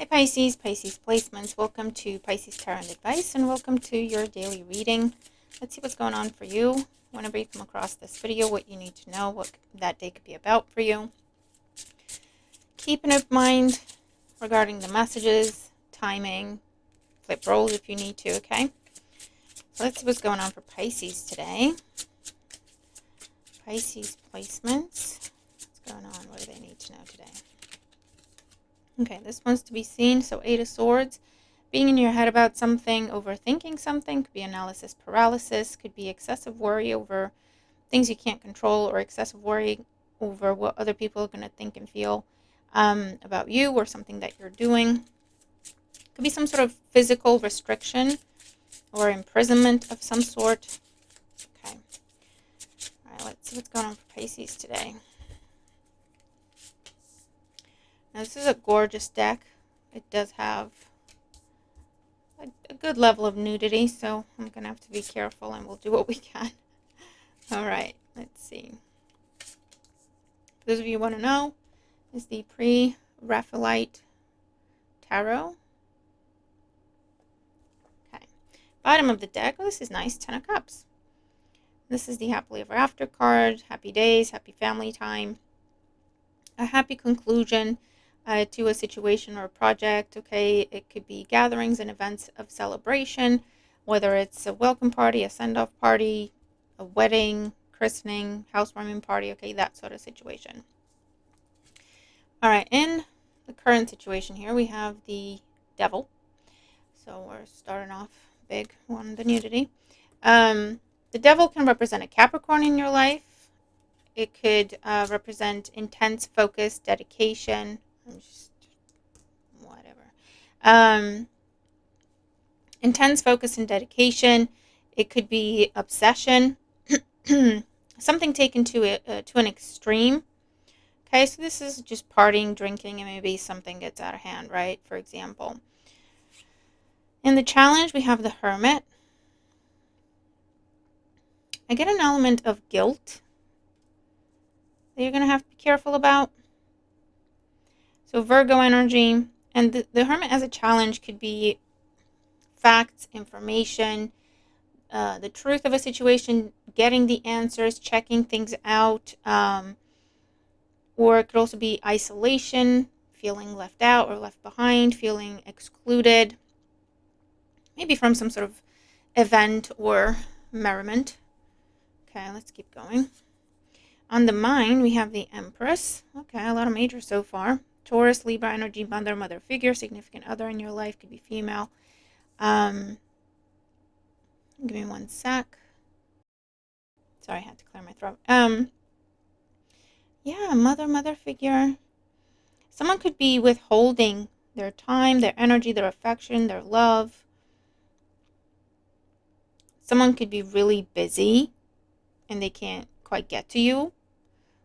Hi Pisces, Pisces placements. Welcome to Pisces Tarot and Advice and welcome to your daily reading. Let's see what's going on for you. Whenever you come across this video, what you need to know, what that day could be about for you. Keep in mind regarding the messages, timing, flip roles if you need to, okay? So let's see what's going on for Pisces today. Pisces placements. What's going on? What do they need to know today? Okay, this one's to be seen. So 8 of Swords. Being in your head about something, overthinking something, could be analysis paralysis, could be excessive worry over things you can't control, or excessive worry over what other people are going to think and feel about you or something that you're doing. Could be some sort of physical restriction or imprisonment of some sort. Okay. All right, let's see what's going on for Pisces today. Now, this is a gorgeous deck. It does have a good level of nudity, so I'm going to have to be careful and we'll do what we can. All right, let's see. For those of you who want to know, is the Pre-Raphaelite Tarot. Okay. Bottom of the deck. Oh, this is nice. 10 of Cups. This is the Happily Ever After card. Happy days, happy family time. A happy conclusion to a situation or a project. Okay, it could be gatherings and events of celebration, whether it's a welcome party, a send-off party, a wedding, christening, housewarming party. Okay, that sort of situation. All right, in the current situation here, we have the Devil. So we're starting off big on the nudity. The Devil can represent a Capricorn in your life. It could represent intense focus, dedication. Intense focus and dedication. It could be obsession. Something taken to an extreme. Okay, so this is just partying, drinking, and maybe something gets out of hand, right? For example. In the challenge, we have the Hermit. I get an element of guilt that you're going to have to be careful about. So Virgo energy. And the Hermit as a challenge could be facts, information, the truth of a situation, getting the answers, checking things out. Or it could also be isolation, feeling left out or left behind, feeling excluded. Maybe from some sort of event or merriment. Okay, let's keep going. On the mind, we have the Empress. Okay, a lot of majors so far. Taurus, Libra energy, mother figure, significant other in your life, could be female. Give me one sec. Sorry, I had to clear my throat. Yeah, mother figure. Someone could be withholding their time, their energy, their affection, their love. Someone could be really busy and they can't quite get to you,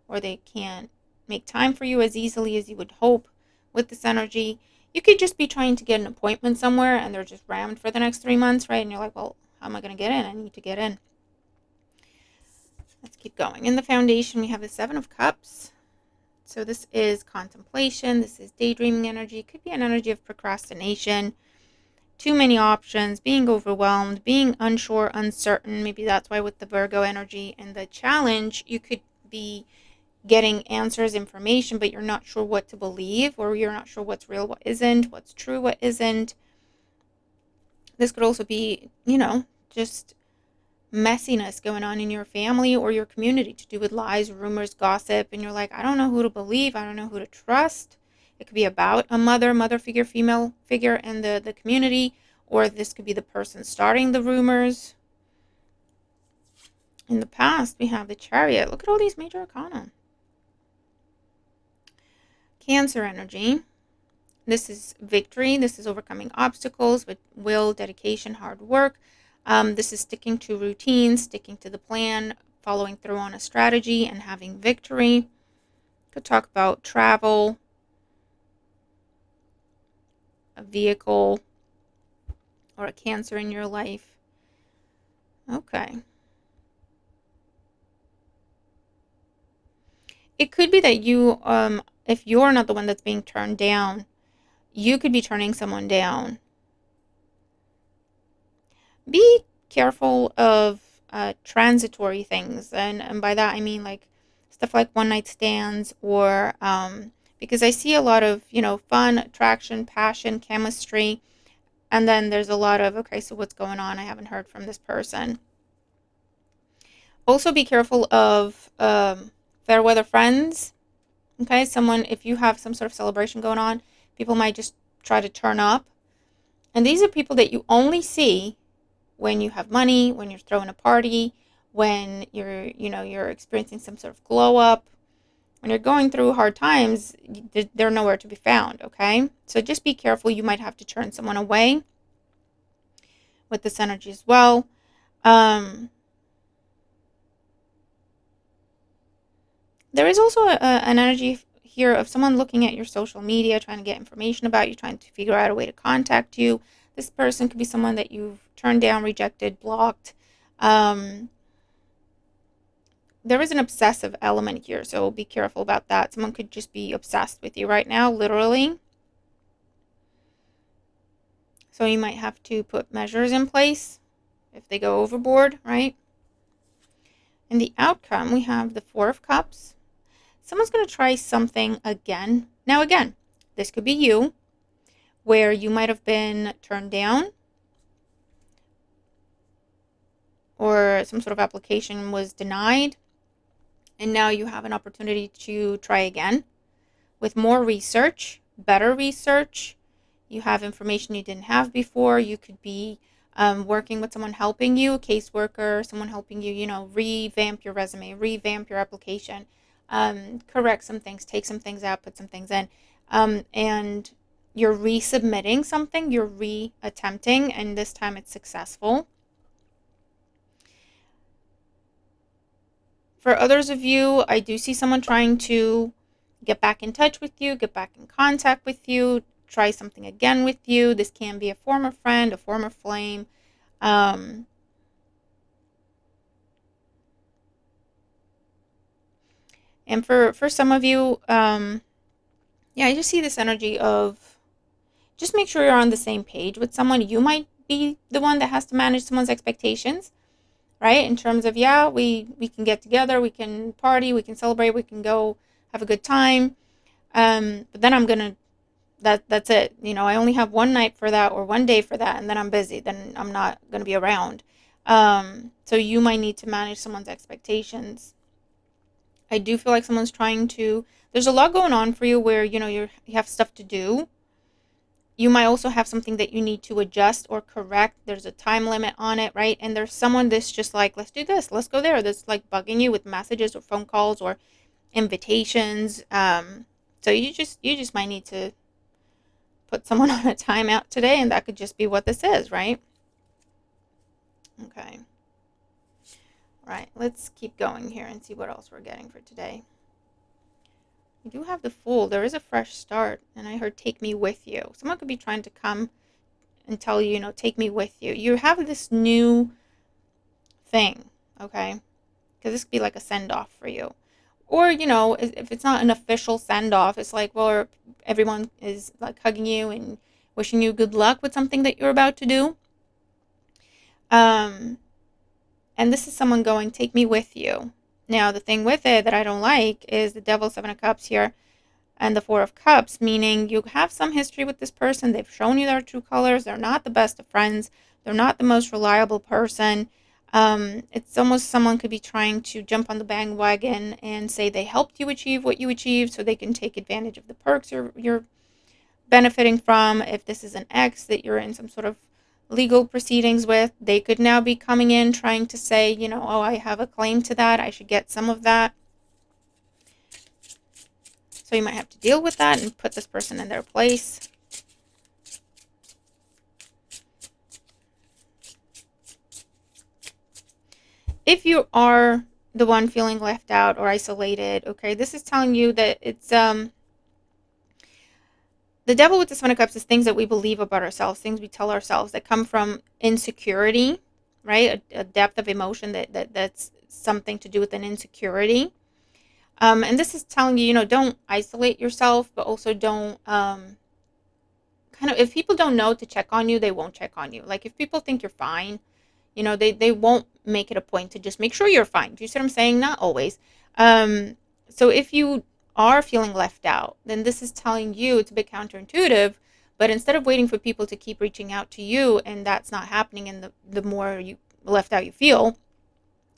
or they can't make time for you as easily as you would hope with this energy. You could just be trying to get an appointment somewhere and they're just rammed for the next 3 months, right? And you're like, well, how am I going to get in? I need to get in. Let's keep going. In the foundation, we have the 7 of Cups. So this is contemplation. This is daydreaming energy. It could be an energy of procrastination. Too many options, being overwhelmed, being unsure, uncertain. Maybe that's why with the Virgo energy and the challenge, you could be getting answers, information, but you're not sure what to believe, or you're not sure what's real, what isn't, what's true, what isn't. This could also be, just messiness going on in your family or your community to do with lies, rumors, gossip, and you're like, I don't know who to believe, I don't know who to trust. It could be about a mother figure, female figure in the community, or this could be the person starting the rumors. In the past, we have the Chariot. Look at all these major arcana. Cancer energy. This is victory. This is overcoming obstacles with will, dedication, hard work. This is sticking to routines, sticking to the plan, following through on a strategy, and having victory. Could talk about travel, a vehicle, or a Cancer in your life. Okay. It could be that you, if you're not the one that's being turned down, you could be turning someone down. Be careful of transitory things, and by that I mean like stuff like one night stands, or because I see a lot of, fun, attraction, passion, chemistry, and then there's a lot of, okay, so what's going on? I haven't heard from this person. Also, be careful of fair weather friends. Okay, someone, if you have some sort of celebration going on, people might just try to turn up. And these are people that you only see when you have money, when you're throwing a party, when you're experiencing some sort of glow up. When you're going through hard times, they're nowhere to be found, okay? So just be careful. You might have to turn someone away with this energy as well. There is also an energy here of someone looking at your social media, trying to get information about you, trying to figure out a way to contact you. This person could be someone that you've turned down, rejected, blocked. There is an obsessive element here, so be careful about that. Someone could just be obsessed with you right now, literally. So you might have to put measures in place if they go overboard, right? In the outcome, we have the Four of Cups. Someone's going to try something again. Now, again, this could be you, where you might have been turned down, or some sort of application was denied, and now you have an opportunity to try again with more research, better research. You have information you didn't have before. You could be working with someone helping you, a caseworker, someone helping you, revamp your resume, revamp your application, correct some things, take some things out, put some things in, and you're resubmitting something, you're reattempting, and this time it's successful. For others of you, I do see someone trying to get back in touch with you, get back in contact with you, try something again with you. This can be a former friend, a former flame. And for some of you, yeah, I just see this energy of just make sure you're on the same page with someone. You might be the one that has to manage someone's expectations, right? In terms of, yeah, we can get together, we can party, we can celebrate, we can go have a good time. But then I'm gonna that's it. I only have one night for that or one day for that, and then I'm busy. Then I'm not gonna be around. So you might need to manage someone's expectations. I do feel like someone's trying to. There's a lot going on for you where you have stuff to do. You might also have something that you need to adjust or correct. There's a time limit on it, right? And there's someone that's just like, let's do this, let's go there. That's like bugging you with messages or phone calls or invitations. So you just might need to put someone on a timeout today, and that could just be what this is, right? Okay. Right, let's keep going here and see what else we're getting for today. We do have the Fool. There is a fresh start, and I heard take me with you. Someone could be trying to come and tell you, take me with you. You have this new thing, okay? Because this could be like a send-off for you. Or, if it's not an official send-off, it's like, well, everyone is like hugging you and wishing you good luck with something that you're about to do. And this is someone going, take me with you. Now, the thing with it that I don't like is the Devil, Seven of Cups here, and the Four of Cups, meaning you have some history with this person. They've shown you their true colors. They're not the best of friends. They're not the most reliable person. It's almost someone could be trying to jump on the bandwagon and say they helped you achieve what you achieved so they can take advantage of the perks you're benefiting from. If this is an ex that you're in some sort of legal proceedings with, they could now be coming in trying to say, oh, I have a claim to that. I should get some of that. So you might have to deal with that and put this person in their place. If you are the one feeling left out or isolated, okay, this is telling you that it's the Devil with the Seven of Cups is things that we believe about ourselves, things we tell ourselves that come from insecurity, right? A depth of emotion that's something to do with an insecurity. And this is telling you, don't isolate yourself, but also don't kind of, if people don't know to check on you, they won't check on you. Like if people think you're fine, you know, they won't make it a point to just make sure you're fine. Do you see what I'm saying? Not always. So if you are feeling left out, then this is telling you, it's a bit counterintuitive, but instead of waiting for people to keep reaching out to you and that's not happening, and the more you left out you feel,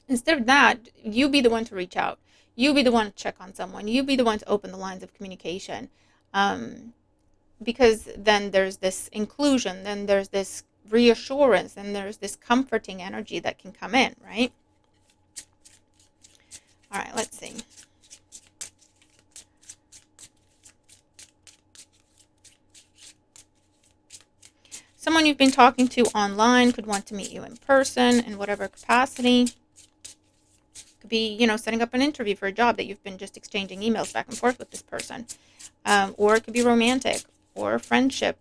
instead of that, you be the one to reach out. You be the one to check on someone. You be the one to open the lines of communication. Because then there's this inclusion, then there's this reassurance, and there's this comforting energy that can come in, right? All right, let's see. Someone you've been talking to online could want to meet you in person in whatever capacity. Could be, you know, setting up an interview for a job that you've been just exchanging emails back and forth with this person. Or it could be romantic or friendship,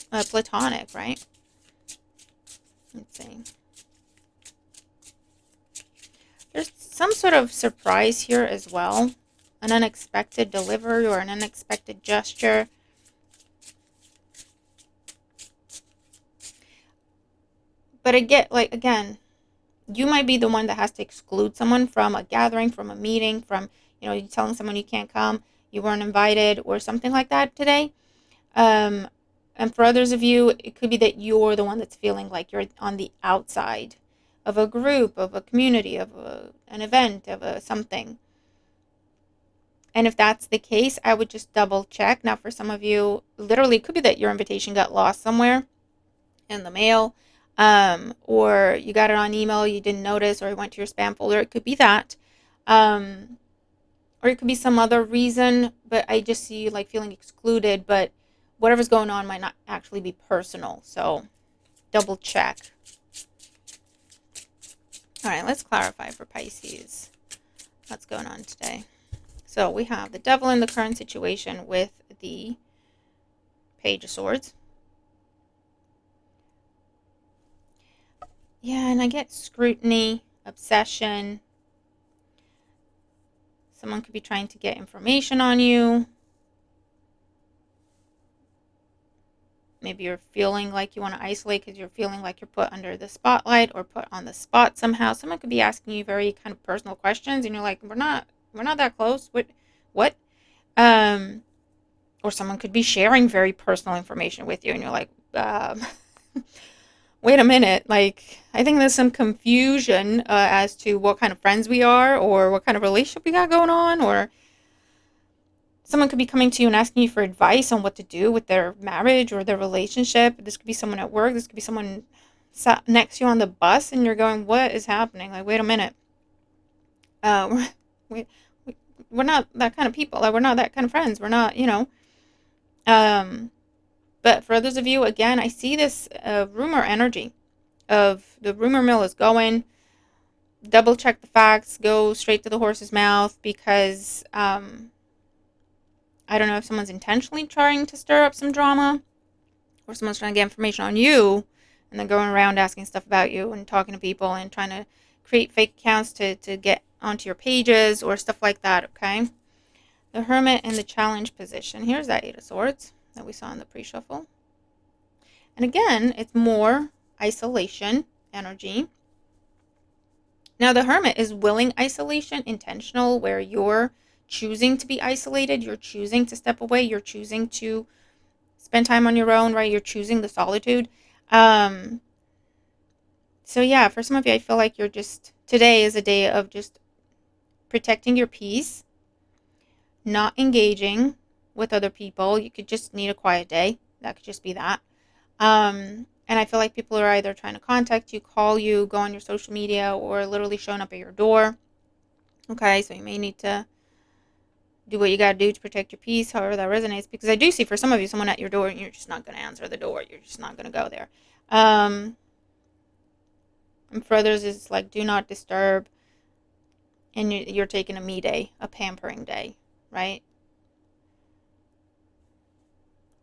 platonic, right? Let's see. There's some sort of surprise here as well. An unexpected delivery or an unexpected gesture. But again, you might be the one that has to exclude someone from a gathering, from a meeting, from, you know, you telling someone you can't come, you weren't invited, or something like that today. And for others of you, it could be that you're the one that's feeling like you're on the outside of a group, of a community, of an event, of something. And if that's the case, I would just double check. Now, for some of you, literally, it could be that your invitation got lost somewhere in the mail, or you got it on email, you didn't notice, or it went to your spam folder. It could be that. Or it could be some other reason, but I just see you like feeling excluded, but whatever's going on might not actually be personal. So double check. All right, let's clarify for Pisces. What's going on today? So we have the Devil in the current situation with the Page of Swords. Yeah, and I get scrutiny, obsession. Someone could be trying to get information on you. Maybe you're feeling like you want to isolate because you're feeling like you're put under the spotlight or put on the spot somehow. Someone could be asking you very kind of personal questions, and you're like, we're not that close. What? Or someone could be sharing very personal information with you, and you're like, wait a minute. Like, I think there's some confusion as to what kind of friends we are, or what kind of relationship we got going on, or someone could be coming to you and asking you for advice on what to do with their marriage or their relationship. This could be someone at work. This could be someone sat next to you on the bus, and you're going, what is happening? Like, wait a minute. We're not that kind of people. Like, we're not that kind of friends. We're not, you know. But for others of you, again, I see this rumor energy of the rumor mill is going. Double check the facts. Go straight to the horse's mouth, because I don't know if someone's intentionally trying to stir up some drama, or someone's trying to get information on you and then going around asking stuff about you and talking to people and trying to create fake accounts to get onto your pages or stuff like that, okay? The Hermit in the challenge position. Here's that Eight of Swords that we saw in the pre-shuffle. And again, it's more isolation energy. Now, the Hermit is willing isolation, intentional, where you're choosing to be isolated, you're choosing to step away, you're choosing to spend time on your own, right? You're choosing the solitude. So yeah, for some of you, I feel like today is a day of just protecting your peace, not engaging with other people. You could just need a quiet day. That could just be that. And I feel like people are either trying to contact you, call you, go on your social media, or literally showing up at your door. Okay, so you may need to do what you got to do to protect your peace, however that resonates. Because I do see for some of you someone at your door and you're just not going to answer the door. You're just not going to go there. And for others, it's like do not disturb. And you're taking a me day, a pampering day, right?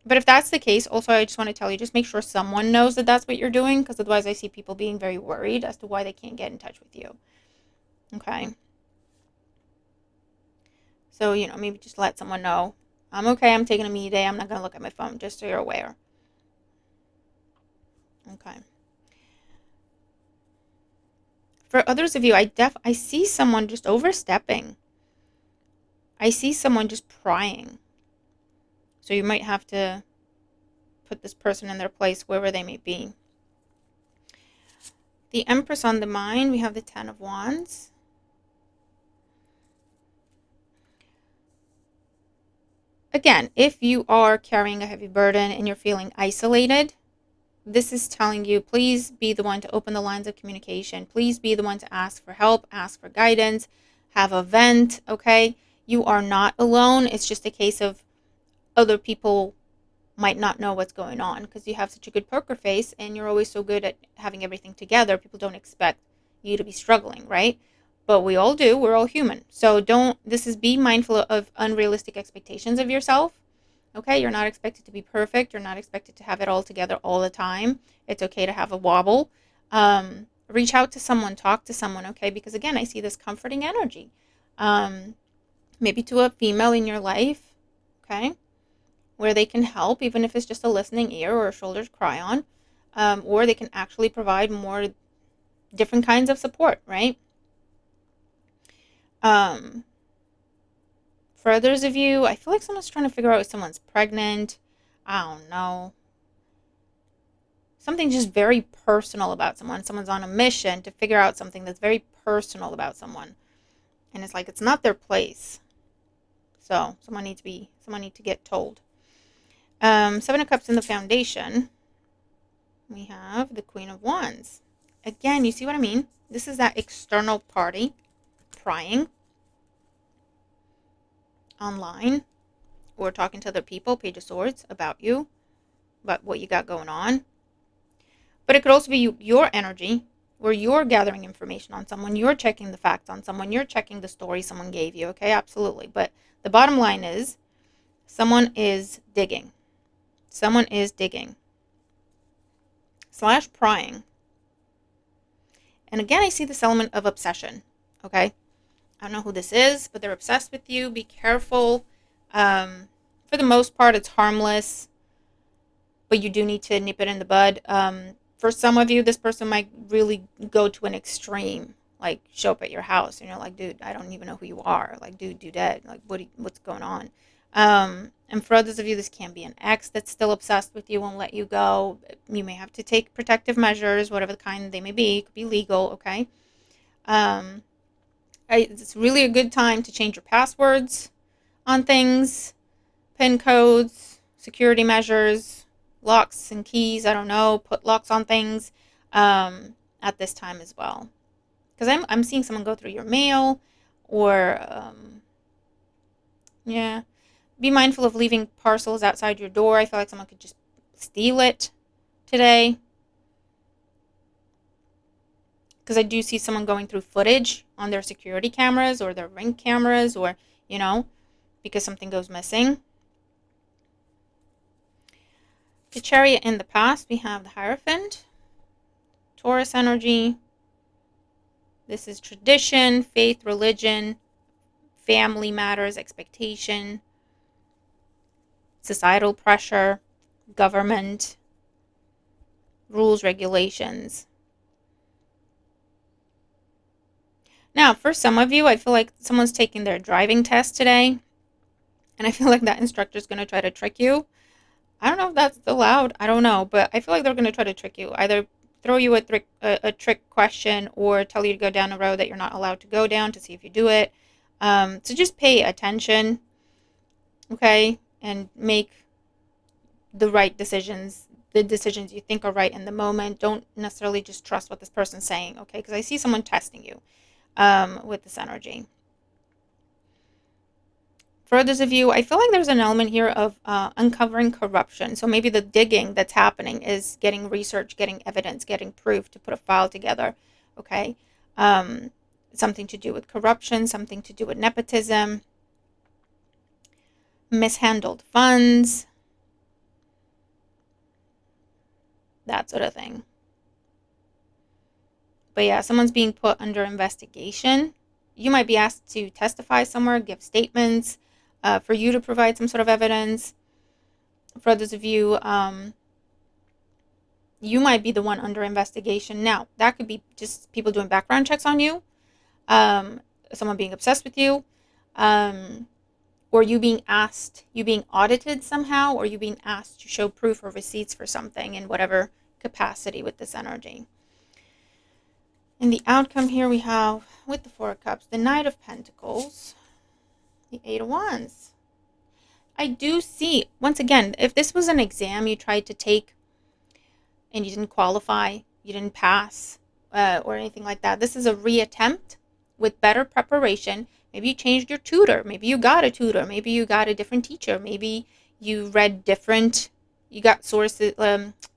But if that's the case, also I just want to tell you, just make sure someone knows that that's what you're doing. Because otherwise I see people being very worried as to why they can't get in touch with you. Okay. So, maybe just let someone know I'm okay. I'm taking a me day. I'm not going to look at my phone, just so you're aware. Okay. For others of you, I see someone just overstepping. I see someone just prying. So you might have to put this person in their place, wherever they may be. The Empress on the mind, we have the Ten of Wands. Again, if you are carrying a heavy burden and you're feeling isolated, this is telling you, please be the one to open the lines of communication. Please be the one to ask for help, ask for guidance, have a vent, okay? You are not alone. It's just a case of other people might not know what's going on because you have such a good poker face and you're always so good at having everything together. People don't expect you to be struggling, right? But we all do. We're all human. So be mindful of unrealistic expectations of yourself. Okay, you're not expected to be perfect. You're not expected to have it all together all the time. It's okay to have a wobble. Reach out to someone, talk to someone, okay? Because again, I see this comforting energy. Maybe to a female in your life, okay? Where they can help, even if it's just a listening ear or a shoulder to cry on, or they can actually provide more different kinds of support, right? For others of you, I feel like someone's trying to figure out if someone's pregnant. I don't know. Something just very personal about someone. Someone's on a mission to figure out something that's very personal about someone. And it's like it's not their place. So someone needs to get told. Seven of Cups in the foundation. We have the Queen of Wands. Again, you see what I mean? This is that external party prying online or talking to other people, Page of Swords, about you, about what you got going on. But it could also be your energy where you're gathering information on someone, you're checking the facts on someone, you're checking the story someone gave you, okay? Absolutely. But the bottom line is someone is digging. Someone is digging. / prying. And again, I see this element of obsession, okay? I don't know who this is, but they're obsessed with you. Be careful. For the most part, it's harmless, but you do need to nip it in the bud. For some of you, this person might really go to an extreme, like show up at your house and you're like, dude, I don't even know who you are. Like, dude, you dead. Like, what's going on? And for others of you, this can be an ex that's still obsessed with you, won't let you go. You may have to take protective measures, whatever the kind they may be. It could be legal, okay? It's really a good time to change your passwords on things, PIN codes, security measures, locks and keys. I don't know, put locks on things at this time as well. Because I'm seeing someone go through your mail or, yeah. Be mindful of leaving parcels outside your door. I feel like someone could just steal it today. Because I do see someone going through footage on their security cameras or their Ring cameras or, because something goes missing. The Chariot in the past, we have the Hierophant. Taurus energy. This is tradition, faith, religion, family matters, expectation, societal pressure, government, rules, regulations. Now, for some of you, I feel like someone's taking their driving test today, and I feel like that instructor is going to try to trick you. I don't know if that's allowed. I don't know, but I feel like they're going to try to trick you. Either throw you a trick question or tell you to go down a road that you're not allowed to go down to see if you do it. So just pay attention, okay, and make the right decisions, the decisions you think are right in the moment. Don't necessarily just trust what this person's saying, okay, because I see someone testing you with this energy. For others of you, I feel like there's an element here of uncovering corruption. So maybe the digging that's happening is getting research, getting evidence, getting proof to put a file together, okay? Something to do with corruption, something to do with nepotism, mishandled funds, that sort of thing. But yeah, someone's being put under investigation. You might be asked to testify somewhere, give statements. for you to provide some sort of evidence. For others of you, you might be the one under investigation. Now, that could be just people doing background checks on you, someone being obsessed with you, or you being audited somehow, or you being asked to show proof or receipts for something in whatever capacity with this energy. In the outcome here, we have, with the Four of Cups, the Knight of Pentacles, the Eight of Wands. I do see, once again, if this was an exam you tried to take and you didn't qualify, you didn't pass, or anything like that, this is a reattempt with better preparation. Maybe you changed your tutor. Maybe you got a tutor. Maybe you got a different teacher. Maybe you read different, you got sources,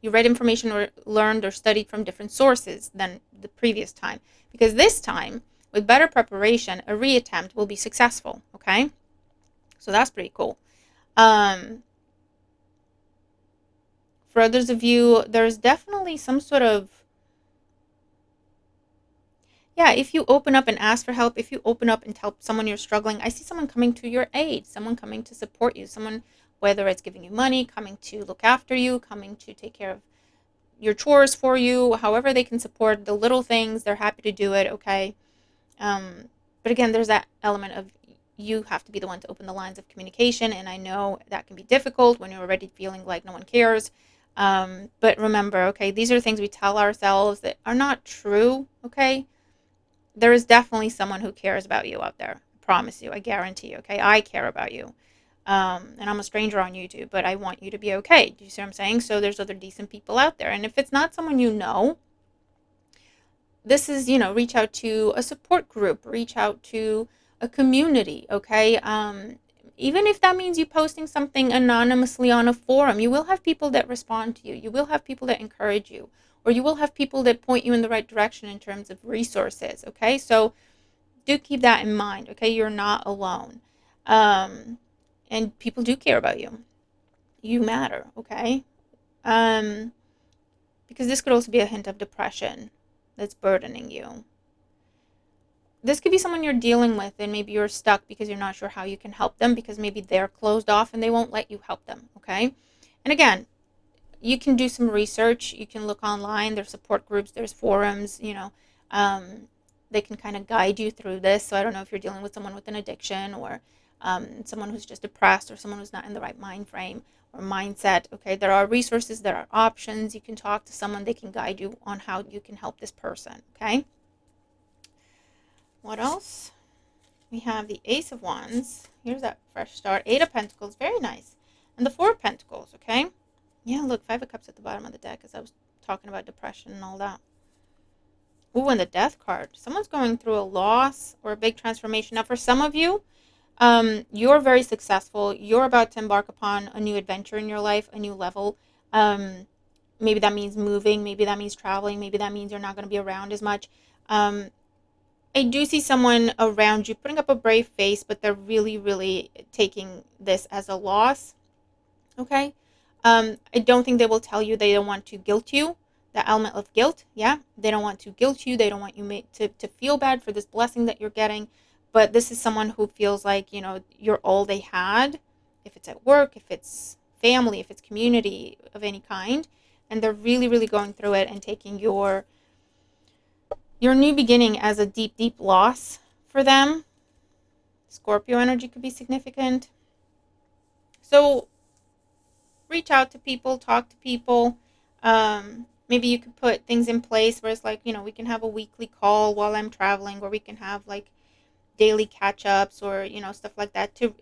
you read information or learned or studied from different sources than the previous time. Because this time, with better preparation, a reattempt will be successful, okay? So that's pretty cool. For others of you, there's definitely some sort of, yeah, if you open up and ask for help, if you open up and tell someone you're struggling, I see someone coming to your aid, someone coming to support you, someone, whether it's giving you money, coming to look after you, coming to take care of your chores for you, however they can support the little things, they're happy to do it, okay? But again, there's that element of you have to be the one to open the lines of communication, and I know that can be difficult when you're already feeling like no one cares. But remember, okay, these are things we tell ourselves that are not true, okay? There is definitely someone who cares about you out there. I promise you. I guarantee you. Okay, I care about you, and I'm a stranger on YouTube, but I want you to be okay. Do you see what I'm saying? So there's other decent people out there, and if it's not someone you know, this is, reach out to a support group, reach out to a community. Okay, even if that means you posting something anonymously on a forum, you will have people that respond to you. You will have people that encourage you, or you will have people that point you in the right direction in terms of resources. Okay, so do keep that in mind. Okay, you're not alone, and people do care about you. You matter. Okay, because this could also be a hint of depression that's burdening you. This could be someone you're dealing with, and maybe you're stuck because you're not sure how you can help them, because maybe they're closed off and they won't let you help them. Okay, and again, you can do some research. You can look online. There's support groups. There's forums. They can kind of guide you through this. So I don't know if you're dealing with someone with an addiction, or someone who's just depressed, or someone who's not in the right mind frame or mindset. Okay, there are resources. There are options. You can talk to someone. They can guide you on how you can help this person. Okay. What else? We have the Ace of Wands. Here's that fresh start. Eight of Pentacles. Very nice. And the Four of Pentacles. Okay. Yeah, look, Five of Cups at the bottom of the deck, as I was talking about depression and all that. Ooh, and the Death card. Someone's going through a loss or a big transformation. Now, for some of you, you're very successful. You're about to embark upon a new adventure in your life, a new level. Maybe that means moving. Maybe that means traveling. Maybe that means you're not going to be around as much. I do see someone around you putting up a brave face, but they're really, really taking this as a loss. Okay? I don't think they will tell you. They don't want to guilt you. The element of guilt, yeah. They don't want to guilt you. They don't want you to feel bad for this blessing that you're getting. But this is someone who feels like, you're all they had. If it's at work, if it's family, if it's community of any kind. And they're really, really going through it and taking your new beginning as a deep, deep loss for them. Scorpio energy could be significant. So reach out to people, talk to people. Maybe you could put things in place where it's like, we can have a weekly call while I'm traveling, or we can have like daily catch-ups, or stuff like that, to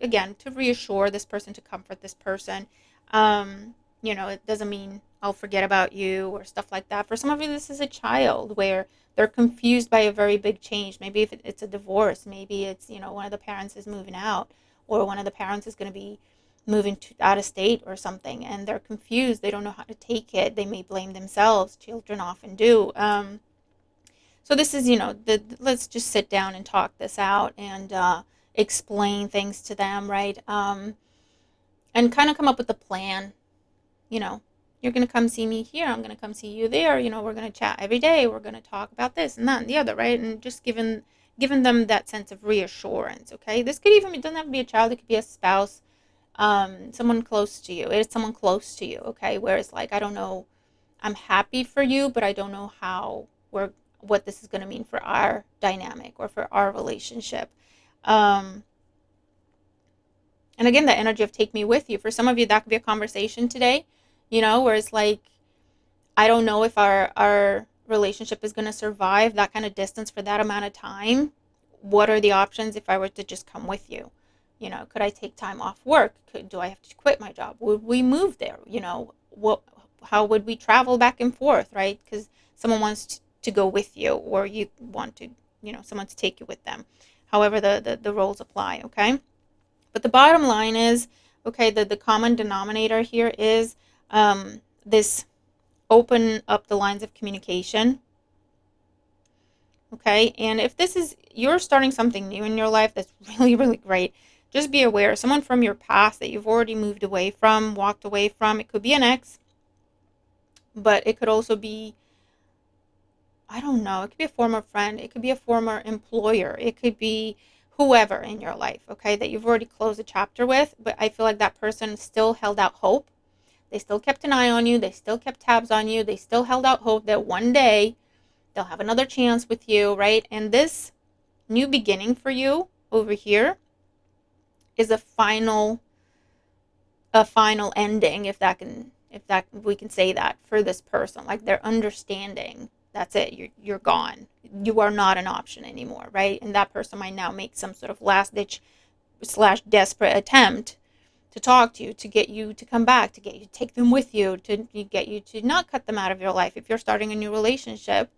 reassure this person, to comfort this person. It doesn't mean I'll forget about you or stuff like that. For some of you, this is a child where they're confused by a very big change. Maybe if it's a divorce, maybe it's, one of the parents is moving out, or one of the parents is going to be moving out of state or something, and they're confused. They don't know how to take it. They may blame themselves. Children often do. So this is, let's just sit down and talk this out, and explain things to them, right? And kind of come up with a plan. You're going to come see me here. I'm going to come see you there. We're going to chat every day. We're going to talk about this and that and the other, right? And just giving them that sense of reassurance, okay? This could even, it doesn't have to be a child, it could be a spouse, someone close to you. It's someone close to you, okay? Where it's like, I don't know, I'm happy for you, but I don't know what this is going to mean for our dynamic or for our relationship. And again, the energy of take me with you. For some of you, that could be a conversation today, where it's like, I don't know if our relationship is going to survive that kind of distance for that amount of time. What are the options if I were to just come with you? Could I take time off work? Do I have to quit my job? Would we move there? How would we travel back and forth, right? Because someone wants to go with you, or you want to, someone to take you with them. However, the roles apply, okay? But the bottom line is, okay, the common denominator here is this open up the lines of communication. Okay, and if you're starting something new in your life that's really, really great, just be aware, someone from your past that you've already moved away from, walked away from, it could be an ex, but it could also be, I don't know, it could be a former friend, it could be a former employer, it could be whoever in your life, okay, that you've already closed a chapter with, but I feel like that person still held out hope. They still kept an eye on you, they still kept tabs on you, they still held out hope that one day they'll have another chance with you, right? And this new beginning for you over here is a final ending, if we can say that, for this person. Like, they're understanding, that's it, you're gone, you are not an option anymore, right? And that person might now make some sort of last ditch / desperate attempt to talk to you, to get you to come back, to get you to take them with you, to get you to not cut them out of your life. If you're starting a new relationship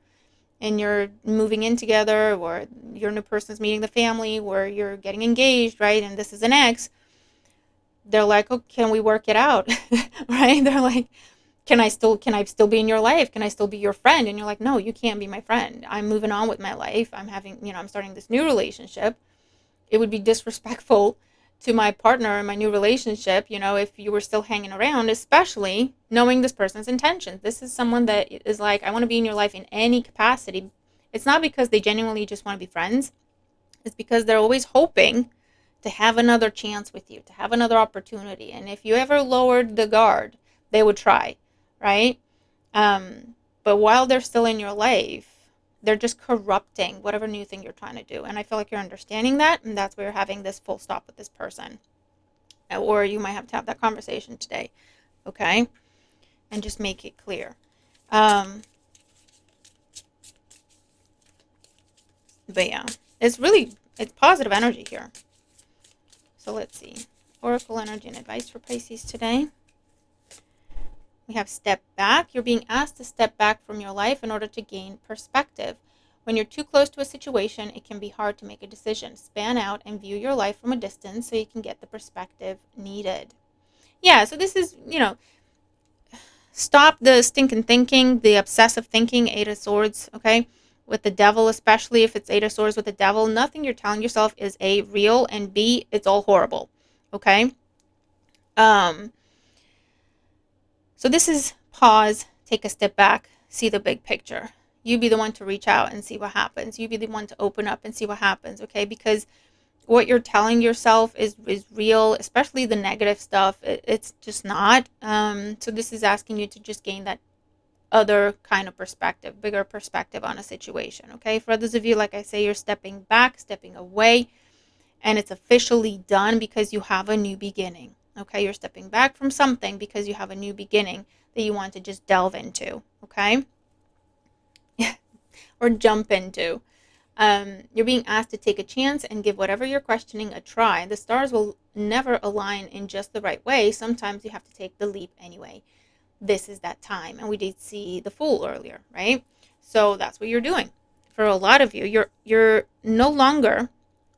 and you're moving in together, or your new person's meeting the family, or you're getting engaged, right? And this is an ex, they're like, oh, can we work it out? Right? They're like, can I still be in your life? Can I still be your friend? And you're like, no, you can't be my friend. I'm moving on with my life. I'm starting this new relationship. It would be disrespectful to my partner in my new relationship, if you were still hanging around, especially knowing this person's intentions. This is someone that is like, I want to be in your life in any capacity. It's not because they genuinely just want to be friends. It's because they're always hoping to have another chance with you, to have another opportunity. And if you ever lowered the guard, they would try, right? But while they're still in your life, they're just corrupting whatever new thing you're trying to do. And I feel like you're understanding that, and that's why you're having this full stop with this person. Or you might have to have that conversation today, okay? And just make it clear. But yeah, it's positive energy here. So let's see. Oracle energy and advice for Pisces today. We have step back. You're being asked to step back from your life in order to gain perspective. When you're too close to a situation, it can be hard to make a decision. Span out and view your life from a distance so you can get the perspective needed. Yeah, so this is, stop the stinking thinking, the obsessive thinking, Eight of Swords, okay? With the devil, especially if it's Eight of Swords with the devil, nothing you're telling yourself is A, real, and B, it's all horrible, okay? So this is pause, take a step back, see the big picture. You be the one to reach out and see what happens. You be the one to open up and see what happens, okay? Because what you're telling yourself is real, especially the negative stuff. It's just not. So this is asking you to just gain that other kind of perspective, bigger perspective on a situation, okay? For others of you, like I say, you're stepping back, stepping away, and it's officially done because you have a new beginning. Okay, you're stepping back from something because you have a new beginning that you want to just delve into, okay? Or jump into. You're being asked to take a chance and give whatever you're questioning a try. The stars will never align in just the right way. Sometimes you have to take the leap anyway. This is that time. And we did see the Fool earlier, right? So that's what you're doing. For a lot of you, you're no longer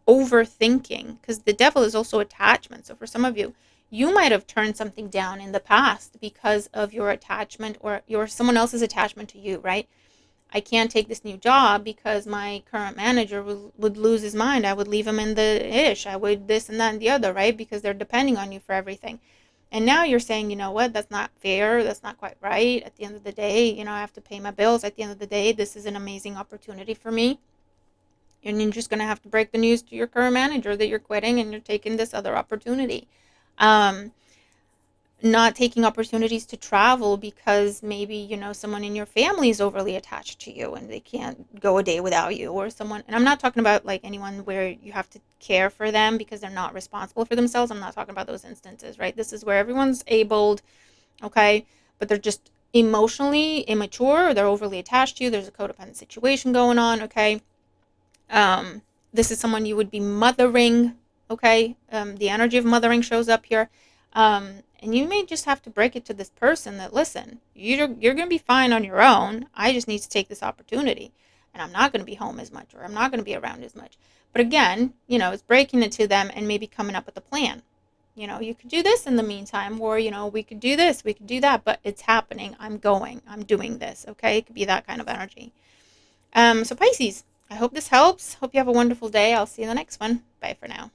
overthinking, because the devil is also attachment. So for some of you, you might have turned something down in the past because of your attachment or someone else's attachment to you, right? I can't take this new job because my current manager would lose his mind. I would leave him in the ish. I would this and that and the other, right? Because they're depending on you for everything. And now you're saying, you know what, that's not fair. That's not quite right. At the end of the day, I have to pay my bills. At the end of the day, this is an amazing opportunity for me. And you're just going to have to break the news to your current manager that you're quitting and you're taking this other opportunity. Not taking opportunities to travel because maybe, you know, someone in your family is overly attached to you and they can't go a day without you, or someone, and I'm not talking about like anyone where you have to care for them because they're not responsible for themselves. I'm not talking about those instances, right? This is where everyone's abled, okay, but they're just emotionally immature, or they're overly attached to you. There's a codependent situation going on, okay? This is someone you would be mothering, okay? The energy of mothering shows up here. And you may just have to break it to this person that, listen, you're going to be fine on your own. I just need to take this opportunity. And I'm not going to be home as much, or I'm not going to be around as much. But again, you know, it's breaking it to them and maybe coming up with a plan. You know, you could do this in the meantime, or, you know, we could do this, we could do that, but it's happening. I'm doing this, okay? It could be that kind of energy. So Pisces, I hope this helps. Hope you have a wonderful day. I'll see you in the next one. Bye for now.